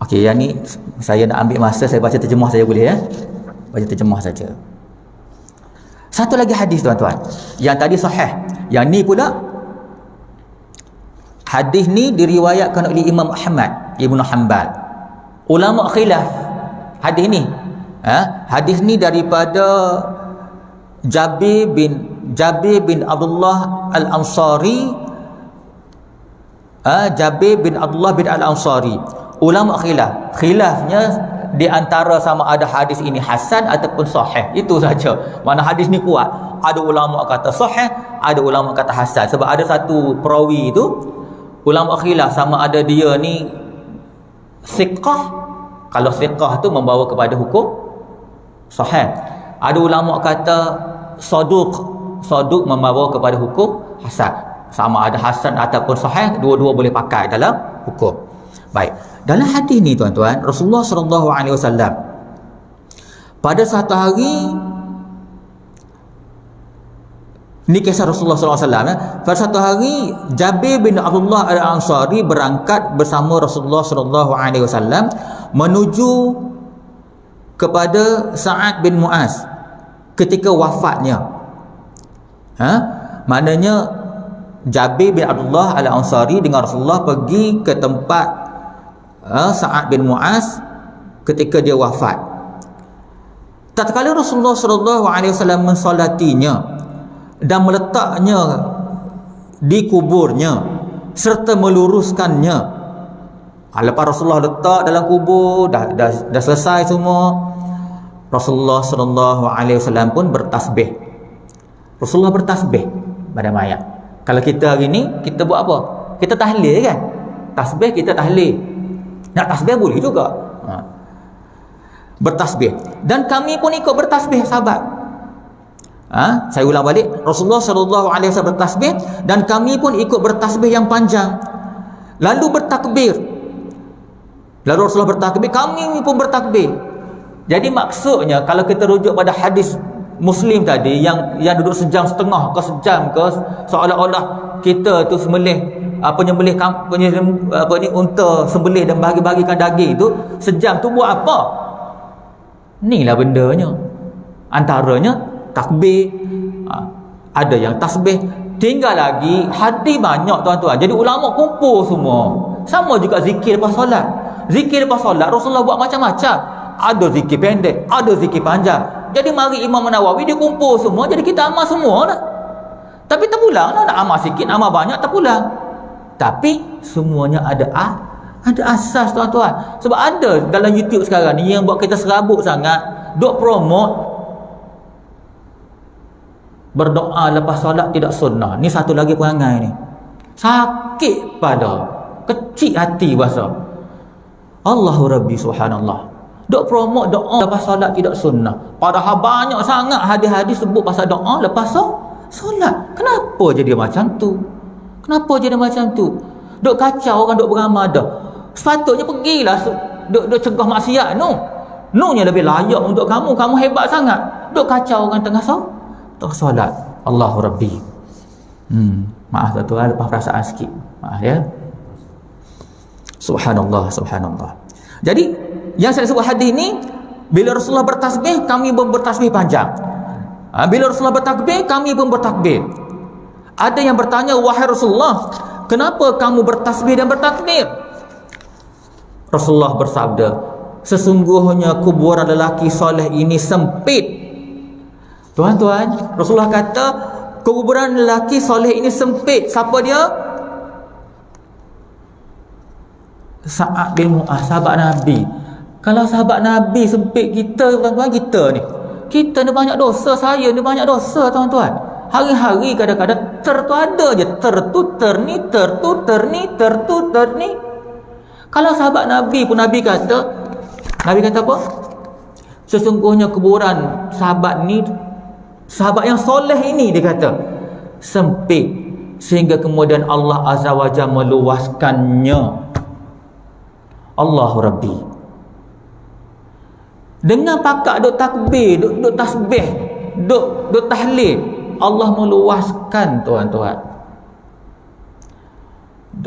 Okey, yang ni saya nak ambil masa, saya baca terjemah saja boleh ya? Baca terjemah saja. Satu lagi hadis tuan-tuan. Yang tadi sahih. Yang ni pula hadis ni diriwayatkan oleh Imam Ahmad Ibn Hanbal. Ulama khilaf hadis ni. Hadis ni daripada Jabir bin Abdullah Al-Ansari. Jabir bin Abdullah bin Al-Ansari. Ulama khilafnya di antara sama ada hadis ini hasan ataupun sahih. Itu saja. Mana hadis ni kuat. Ada ulama kata sahih, ada ulama kata hasan. Sebab ada satu perawi itu ulama khilaf sama ada dia ni siqah. Kalau siqah tu membawa kepada hukum sahih. Ada ulama kata saduq membawa kepada hukum hasan. Sama ada hasan ataupun sahih, dua-dua boleh pakai dalam hukum. Baik. Dalam hadis ni tuan-tuan, Rasulullah SAW pada satu hari, ni kisah Rasulullah SAW, pada satu hari Jabir bin Abdullah Al-Ansari berangkat bersama Rasulullah SAW menuju kepada Sa'ad bin Mu'az ketika wafatnya. Maknanya Jabir bin Abdullah Al-Ansari dengan Rasulullah pergi ke tempat Sa'ad bin Mu'az ketika dia wafat. Tatkala Rasulullah SAW mensolatinya dan meletaknya di kuburnya serta meluruskannya. Lepas Rasulullah letak dalam kubur, dah selesai semua, Rasulullah SAW pun bertasbih. Rasulullah bertasbih pada mayat. Kalau kita hari ni, kita buat apa? Kita tahlil kan? Tasbih, kita tahlil. Nak tasbih boleh juga. Bertasbih. Dan kami pun ikut bertasbih, sahabat. Saya ulang balik. Rasulullah SAW bertasbih dan kami pun ikut bertasbih yang panjang. Lalu bertakbir. Lalu Rasulullah bertakbir, kami pun bertakbir. Jadi maksudnya kalau kita rujuk pada hadis Muslim tadi yang duduk sejam setengah ke sejam ke, seolah-olah kita tu penyembelih unta sembelih dan bagi-bagikan daging tu sejam tu buat apa? Inilah bendanya. Antaranya takbir, ada yang tasbih, tinggal lagi hadis banyak tuan-tuan. Jadi ulama kumpul semua. Sama juga zikir lepas solat. Zikir lepas solat Rasulullah buat macam-macam. Ada zikir pendek, ada zikir panjang. Jadi mari Imam Nawawi dia kumpul semua, jadi kita amal semua lah. Tapi terpulang lah, nak amal sikit, amal banyak terpulang. Tapi semuanya ada asas tuan-tuan. Sebab ada dalam YouTube sekarang ni yang buat kita serabut sangat, duk promote berdoa lepas solat tidak sunnah. Ni satu lagi perangai ni. Sakit pada, kecil hati bahasa. Allahu Rabbi subhanallah. Duk promote doa lepas solat tidak sunnah. Padahal banyak sangat hadis-hadis sebut pasal doa lepas solat. Kenapa jadi macam tu? Kenapa jadi macam tu? Duk kacau orang, duk beramal dah. Sepatutnya pergilah duk cegah maksiat Nunya lebih layak untuk kamu hebat sangat. Duk kacau orang tengah solat. Allahu Rabbi. Maaf tuan-tuan, lepas perasaan sikit. Maaf ya. Subhanallah. Jadi yang saya sebut hadis ni, bila Rasulullah bertasbih, kami pun bertasbih panjang. Bila Rasulullah bertakbir, kami pun bertakbir. Ada yang bertanya, wahai Rasulullah, kenapa kamu bertasbih dan bertakbir? Rasulullah bersabda, sesungguhnya kuburan lelaki soleh ini sempit. Tuan-tuan, Rasulullah kata kuburan lelaki soleh ini sempit. Siapa dia? Sa'ad bin Mu'adh, sahabat Nabi. Kalau sahabat Nabi sempit, kita tuan-tuan, kita ni banyak dosa. Saya ni banyak dosa tuan-tuan. Hari-hari kadang-kadang tu ada je, ter ni. Kalau sahabat Nabi pun Nabi kata apa? Sesungguhnya kuburan sahabat yang soleh ini, dia kata sempit sehingga kemudian Allah Azza wa Jalla meluaskannya. Allahu Rabbi. Dengan pakak duk takbir, duk tasbih, duk tahlil, Allah meluaskan tuan-tuan.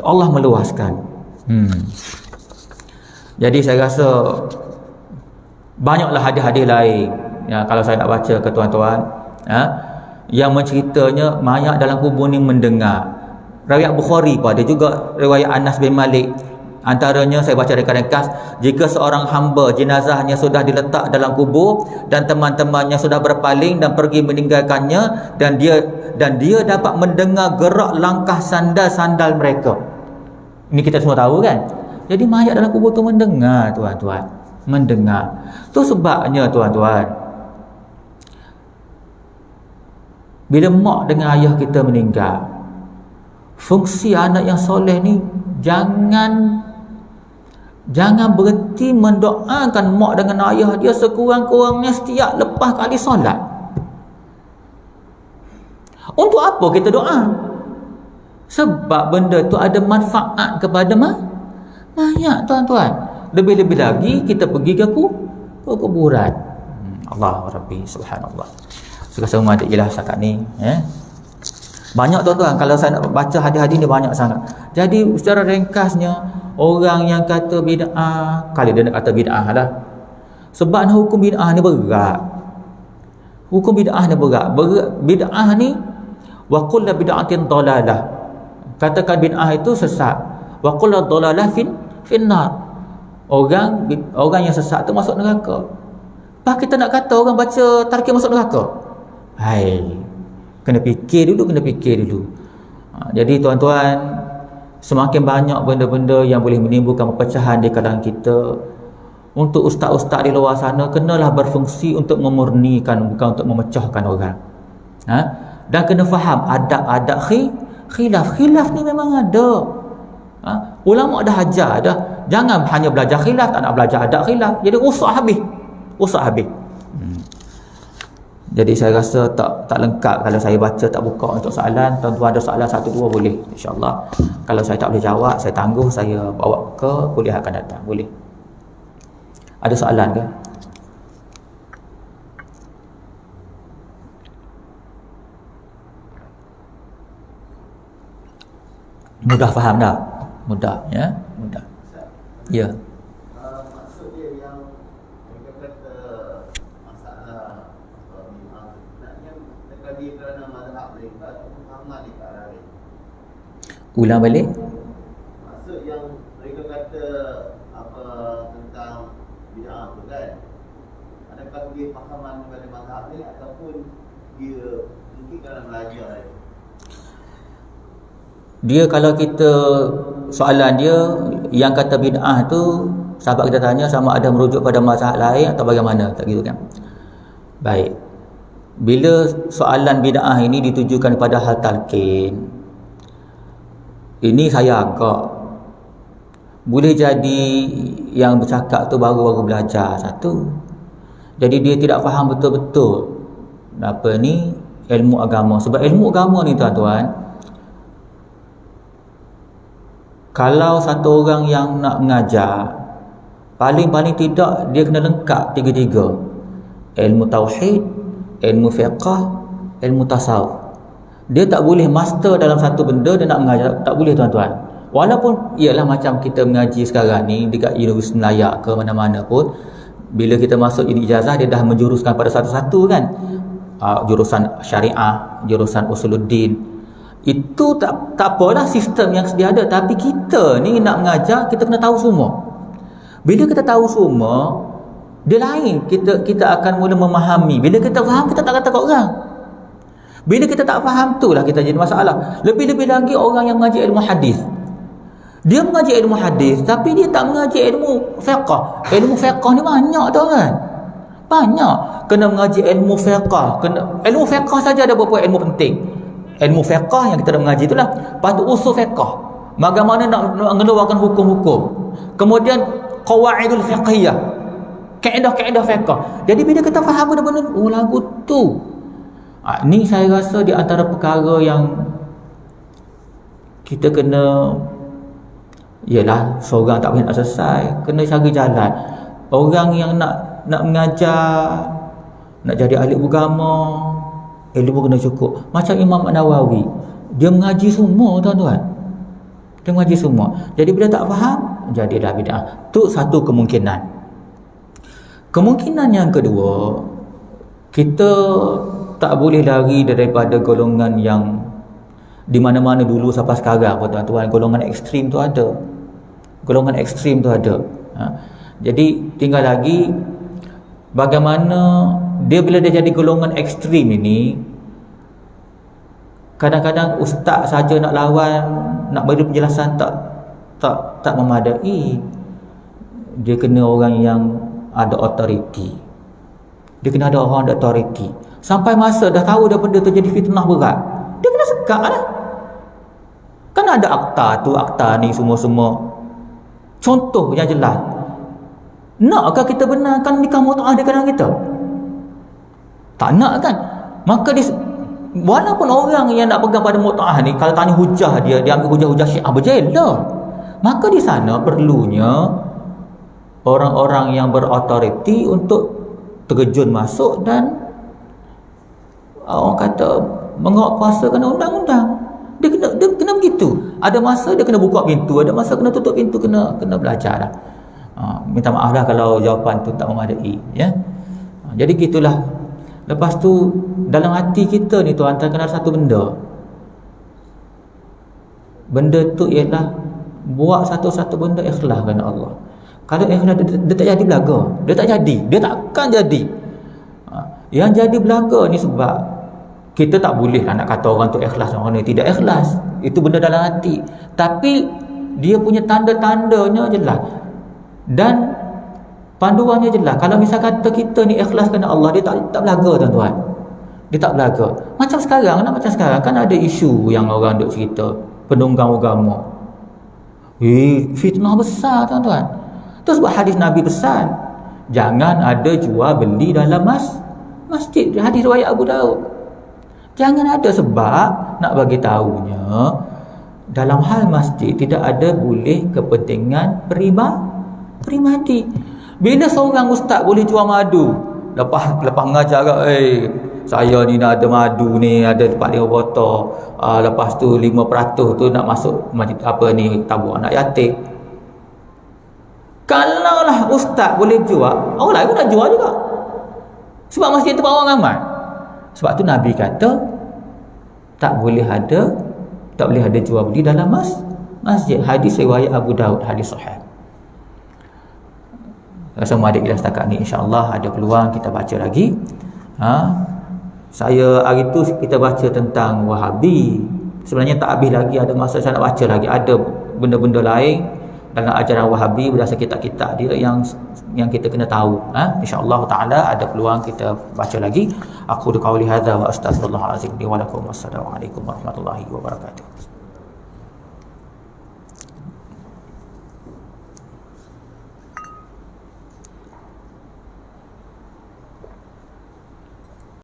Allah meluaskan. Jadi saya rasa banyaklah hadis-hadis lain ya, kalau saya nak baca ke tuan-tuan yang menceritanya mayat dalam kubur ni mendengar. Riwayat Bukhari pun ada juga, riwayat Anas bin Malik. Antaranya saya baca ringkas, jika seorang hamba jenazahnya sudah diletak dalam kubur dan teman-temannya sudah berpaling dan pergi meninggalkannya, dan dia dapat mendengar gerak langkah sandal-sandal mereka. Ini kita semua tahu kan? Jadi mayat dalam kubur tu mendengar tuan-tuan, mendengar. Tu sebabnya tuan-tuan, bila mak dengan ayah kita meninggal, fungsi anak yang soleh ni jangan berhenti mendoakan mak dengan ayah dia sekurang-kurangnya setiap lepas kali solat. Untuk apa kita doa? Sebab benda tu ada manfaat kepada mayat tuan-tuan. Lebih-lebih lagi kita pergi ke kuburan. Allah Rabbi, subhanallah. Semua ada ilah setakat ni banyak tuan-tuan, kalau saya nak baca hadis-hadis ni banyak sangat. Jadi secara ringkasnya, orang yang kata bid'ah, kali dia nak kata bid'ah lah, sebab hukum bid'ah ni berat. Hukum bid'ah ni berat. Bid'ah ni wa kullu bid'atin dalalah. Katakan bid'ah itu sesat. Wa kullu dalalah finnar. Orang yang sesat tu masuk neraka. Pak kita nak kata orang baca tarkib masuk neraka. Kena fikir dulu. Jadi tuan-tuan, semakin banyak benda-benda yang boleh menimbulkan perpecahan di kalangan kita. Untuk ustaz-ustaz di luar sana, kenalah berfungsi untuk memurnikan, bukan untuk memecahkan orang. Dan kena faham adab-adab khilaf ni memang ada. Ulama dah ajar dah, jangan hanya belajar khilaf, tak nak belajar adab khilaf. Jadi rusak habis. Jadi saya rasa tak lengkap kalau saya baca tak buka untuk soalan. Tuan-tuan ada soalan 1-2 boleh, insya-Allah. Kalau saya tak boleh jawab, saya tangguh, saya bawa ke kuliah akan datang. Boleh. Ada soalan ke? Mudah faham tak? Mudah ya? Mudah. Ya. Maksud dia yang mereka kata masalah sebenarnya mereka dia kerana mazhab mereka ataupun pemahaman di arah lain. Ulang balik. Maksud yang mereka kata apa tentang bid'ah tu kan, adakah dia pahaman kepada mazhab ni ataupun dia mungkin kerana belajar dia? Dia kalau kita soalan dia yang kata bid'ah tu, sahabat kita tanya sama ada merujuk pada mazhab lain atau bagaimana, tak gitu kan? Baik. Bila soalan bid'ah ini ditujukan kepada hal talqin, ini saya agak boleh jadi yang bercakap tu baru-baru belajar satu. Jadi dia tidak faham betul-betul apa ni ilmu agama. Sebab ilmu agama ni tuan-tuan, kalau satu orang yang nak mengajar, paling-paling tidak dia kena lengkap tiga-tiga. Ilmu tauhid, ilmu fiqh, ilmu tasawuf. Dia tak boleh master dalam satu benda dia nak mengajar, tak boleh tuan-tuan. Walaupun ialah macam kita mengaji sekarang ni dekat Universiti Melayu ke mana-mana pun, bila kita masuk ijazah dia dah menjuruskan pada satu-satu kan. Jurusan syariah, jurusan usuluddin. Itu tak apalah sistem yang sedia ada, tapi kita ni nak mengajar kita kena tahu semua. Bila kita tahu semua, dia lain, kita akan mula memahami. Bila kita faham, kita tak kata kat orang. Bila kita tak faham, itulah kita jadi masalah. Lebih-lebih lagi orang yang mengaji ilmu hadis. Dia mengaji ilmu hadis, tapi dia tak mengaji ilmu fiqh. Ilmu fiqh ni banyak tau kan? Banyak. Kena mengaji ilmu fiqh. Ilmu fiqh saja ada beberapa ilmu penting. Ilmu fiqh yang kita nak mengaji itulah. Lepas tu usul fiqh. Bagaimana nak mengeluarkan hukum-hukum. Kemudian qawaidul fiqhiyah. Kaedah-kaedah fiqh. Jadi bila kita faham benda-benda, oh lagu tu. Ni saya rasa di antara perkara yang kita kena, ialah seorang tak boleh nak selesai, kena cari jalan. Orang yang nak mengajar, nak jadi ahli agama, ilmu kena cukup. Macam Imam Nawawi, dia mengaji semua tuan-tuan. Dia mengaji semua. Jadi bila tak faham, jadilah bid'ah. Tu satu kemungkinan. Kemungkinan yang kedua, kita tak boleh lari daripada golongan yang di mana-mana dulu sampai sekarang tuan-tuan, golongan ekstrim tu ada. Golongan ekstrim tu ada. Jadi tinggal lagi bagaimana dia bila dia jadi golongan ekstrim ini, kadang-kadang ustaz saja nak lawan, nak bagi penjelasan tak memadai. Dia kena orang yang ada authority. Dia kena ada orang ada authority. Sampai masa dah tahu dah benda tu jadi fitnah berat, dia kena sekat lah. Kan ada akta tu, akta ni semua-semua. Contoh yang jelas. Nakkah kita benarkan nikah mut'ah di kalangan kita? Tak nak kan? Maka walaupun orang yang nak pegang pada mut'ah ni, kalau tanya hujah dia ambil hujah-hujah Syiah berjela. Maka di sana perlunya orang-orang yang berautoriti untuk terjun masuk dan orang kata mengawal kuasa kena undang-undang. Dia kena begitu. Ada masa dia kena buka pintu, ada masa kena tutup pintu, kena belajar lah. Minta maaf lah kalau jawapan tu tak memadai ya. Jadi gitulah. Lepas tu dalam hati kita ni tuan, kena ada satu benda. Benda tu ialah buat satu-satu benda ikhlas kerana Allah. Kalau ikhlas dia tak jadi belaga. Dia tak jadi. Dia takkan jadi. Yang jadi belaga ni sebab kita tak boleh lah nak kata orang tu ikhlas, orang ni tidak ikhlas. Itu benda dalam hati. Tapi dia punya tanda-tandanya jelas. Dan panduannya jelas. Kalau misal kata kita ni ikhlas kerana Allah, dia tak belaga tuan-tuan. Dia tak belaga. Macam sekarang kan ada isu yang orang duk cerita penunggang agama. Fitnah besar tuan-tuan. Tu sebab hadis Nabi pesan, jangan ada jual beli dalam masjid. Hadis riwayat Abu Daud. Jangan ada, sebab nak bagi tahunya dalam hal masjid tidak ada boleh kepentingan peribadi. Bila seorang ustaz boleh jual madu, lepas mengajar saya ni nak ada madu ni, ada 4-5 botol, lepas tu 5% tu nak masuk masjid tabung anak yatim. Kalaulah ustaz boleh jual, orang lain pun nak jual juga. Sebab masjid tu orang ramai. Sebab tu Nabi kata tak boleh ada jual beli dalam masjid. Hadis riwayat Abu Daud, hadis sahih. Rasa muadik kita setakat ni, insya-Allah ada peluang kita baca lagi. Saya hari tu kita baca tentang Wahabi. Sebenarnya tak habis lagi, ada masa saya nak baca lagi. Ada benda-benda lain dalam ajaran Wahabi berdasar kitab-kitab dia yang kita kena tahu. InsyaAllah ta'ala ada peluang kita baca lagi. Aku qawli hadza wa astaghfirullahalazim li wa lakum. Wassalamualaikum warahmatullahi wabarakatuh.